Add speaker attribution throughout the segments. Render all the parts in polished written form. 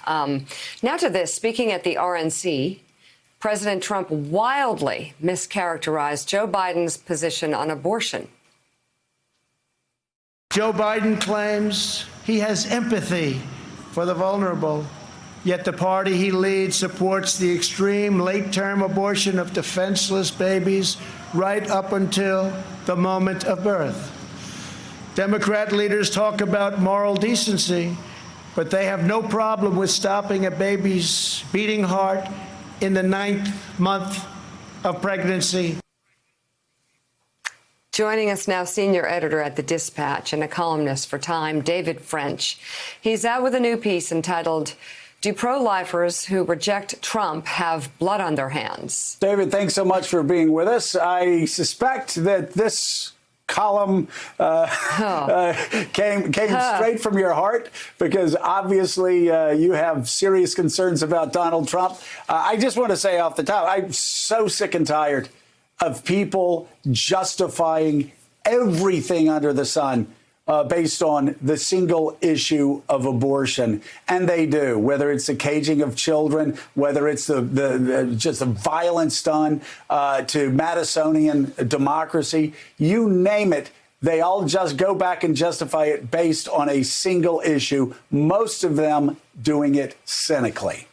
Speaker 1: Now to this, speaking at the RNC, President Trump wildly mischaracterized Joe Biden's position on abortion.
Speaker 2: Joe Biden claims he has empathy for the vulnerable, yet the party he leads supports the extreme late-term abortion of defenseless babies right up until the moment of birth. Democrat leaders talk about moral decency, but they have no problem with stopping a baby's beating heart in the 9th month of pregnancy.
Speaker 1: Joining us now, senior editor at The Dispatch and a columnist for Time, David French. He's out with a new piece entitled, "Do pro-lifers who reject Trump have blood on their hands?"
Speaker 3: David, thanks so much for being with us. I suspect that this column came straight from your heart, because obviously you have serious concerns about Donald Trump. I just want to say off the top, I'm so sick and tired of people justifying everything under the sun based on the single issue of abortion. And they do, whether it's the caging of children, whether it's just the violence done to Madisonian democracy, you name it. They all just go back and justify it based on a single issue, most of them doing it cynically.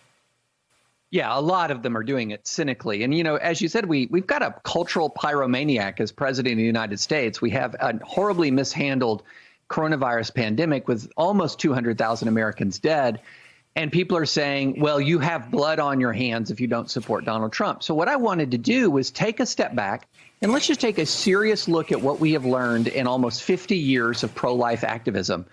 Speaker 4: Yeah, a lot of them are doing it cynically. And, you know, as you said, we've got a cultural pyromaniac as president of the United States. We have a horribly mishandled coronavirus pandemic with almost 200,000 Americans dead. And people are saying, well, you have blood on your hands if you don't support Donald Trump. So what I wanted to do was take a step back and let's just take a serious look at what we have learned in almost 50 years of pro-life activism.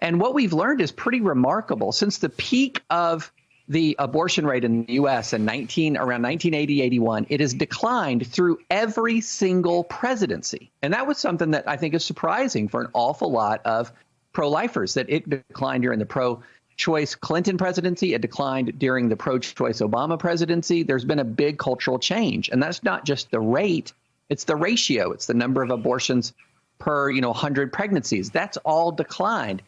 Speaker 4: And what we've learned is pretty remarkable. Since the peak of the abortion rate in the U.S. around 1980-81, it has declined through every single presidency. And that was something that I think is surprising for an awful lot of pro-lifers, that it declined during the pro-choice Clinton presidency. It declined during the pro-choice Obama presidency. There's been a big cultural change. And that's not just the rate, it's the ratio. It's the number of abortions per, 100 pregnancies. That's all declined.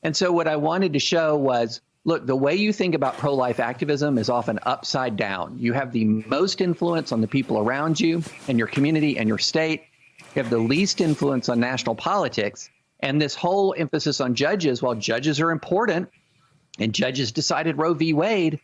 Speaker 4: And so what I wanted to show was, look, the way you think about pro-life activism is often upside down. You have the most influence on the people around you and your community and your state. You have the least influence on national politics. And this whole emphasis on judges, while judges are important, and judges decided Roe v. Wade,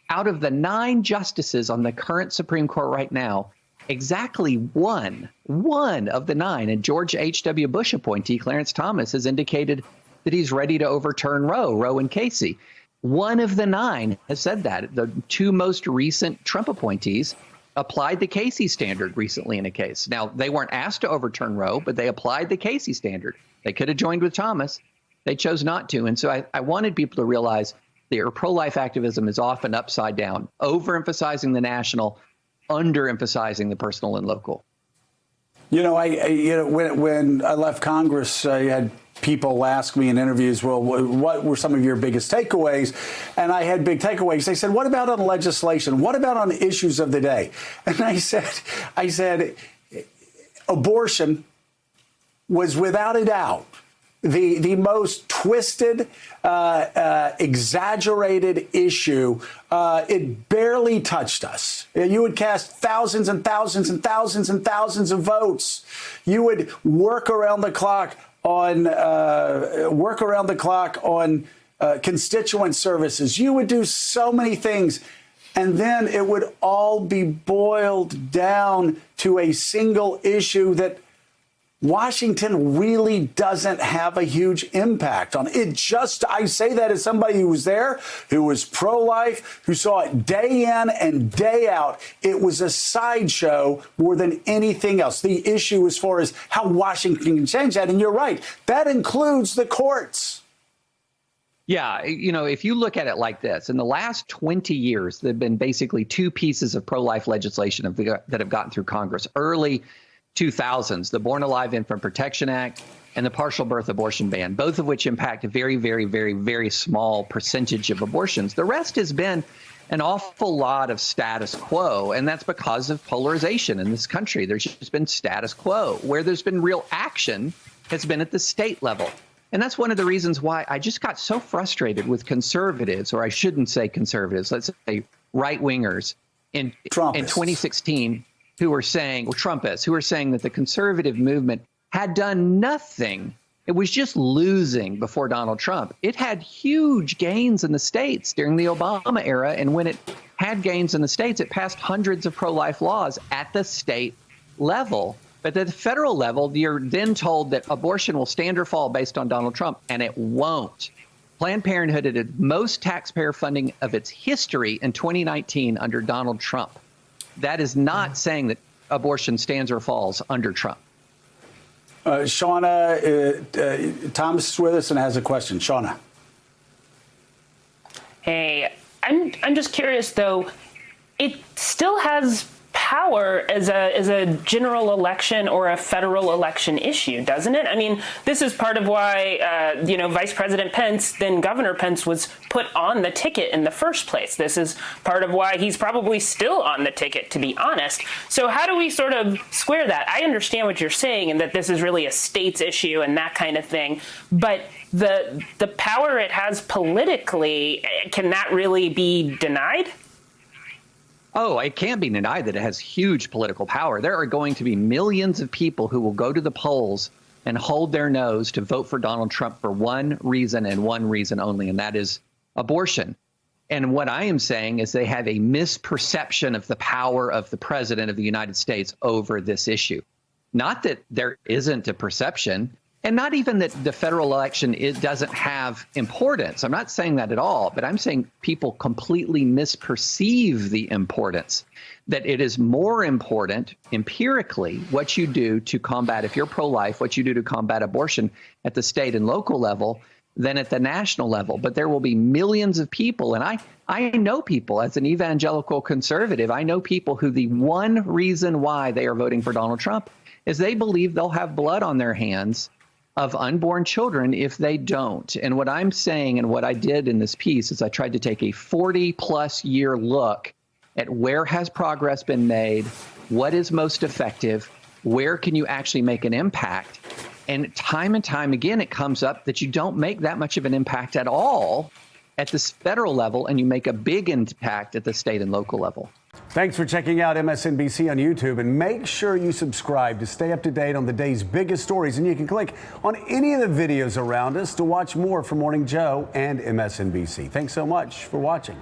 Speaker 4: out of the 9 justices on the current Supreme Court right now, exactly one of the 9, and George H.W. Bush appointee Clarence Thomas has indicated that he's ready to overturn Roe and Casey. One of the 9 has said that. The 2 most recent Trump appointees applied the Casey standard recently in a case. Now, they weren't asked to overturn Roe, but they applied the Casey standard. They could have joined with Thomas. They chose not to. And so I wanted people to realize that pro-life activism is often upside down, overemphasizing the national, underemphasizing the personal and local.
Speaker 3: When I left Congress, I had people ask me in interviews, well, what were some of your biggest takeaways? And I had big takeaways. They said, what about on legislation? What about on issues of the day? And I said, abortion was without a doubt the most twisted, exaggerated issue. It barely touched us. You would cast thousands and thousands and thousands and thousands of votes. You would work around the clock on constituent services. You would do so many things. And then it would all be boiled down to a single issue that Washington really doesn't have a huge impact on. It just, I say that as somebody who was there, who was pro-life, who saw it day in and day out. It was a sideshow more than anything else. The issue as far as how Washington can change that. And you're right, that includes the courts.
Speaker 4: Yeah, if you look at it like this, in the last 20 years, there have been basically 2 pieces of pro-life legislation that have gotten through Congress. Early 2000s, the Born Alive Infant Protection Act and the partial birth abortion ban, both of which impact a very, very, very, very small percentage of abortions. The rest has been an awful lot of status quo, and that's because of polarization in this country. There's just been status quo. Where there's been real action has been at the state level. And that's one of the reasons why I just got so frustrated with conservatives, or I shouldn't say conservatives, let's say right-wingers in 2016 who were saying, or Trumpists, who were saying that the conservative movement had done nothing. It was just losing before Donald Trump. It had huge gains in the states during the Obama era. And when it had gains in the states, it passed hundreds of pro-life laws at the state level. But at the federal level, you're then told that abortion will stand or fall based on Donald Trump, and it won't. Planned Parenthood had the most taxpayer funding of its history in 2019 under Donald Trump. That is not saying that abortion stands or falls under Trump.
Speaker 3: Shauna, Thomas is with us and has a question. Shauna.
Speaker 5: Hey, I'm just curious, though. It still has power as a general election or a federal election issue, doesn't it? I mean, this is part of why, Vice President Pence, then Governor Pence, was put on the ticket in the first place. This is part of why he's probably still on the ticket, to be honest. So how do we sort of square that? I understand what you're saying and that this is really a states issue and that kind of thing, but the power it has politically, can that really be denied?
Speaker 4: Oh, it can't be denied that it has huge political power. There are going to be millions of people who will go to the polls and hold their nose to vote for Donald Trump for one reason and one reason only, and that is abortion. And what I am saying is they have a misperception of the power of the president of the United States over this issue. Not that there isn't a perception, and not even that the federal election doesn't have importance. I'm not saying that at all, but I'm saying people completely misperceive the importance, that it is more important empirically what you do to combat, if you're pro-life, what you do to combat abortion at the state and local level than at the national level. But there will be millions of people, and I know people as an evangelical conservative, I know people who the one reason why they are voting for Donald Trump is they believe they'll have blood on their hands of unborn children if they don't. And what I'm saying and what I did in this piece is I tried to take a 40-plus year look at where has progress been made, what is most effective, where can you actually make an impact. And time again, it comes up that you don't make that much of an impact at all at the federal level, and you make a big impact at the state and local level.
Speaker 3: Thanks for checking out MSNBC on YouTube, and make sure you subscribe to stay up to date on the day's biggest stories. And you can click on any of the videos around us to watch more from Morning Joe and MSNBC. Thanks so much for watching.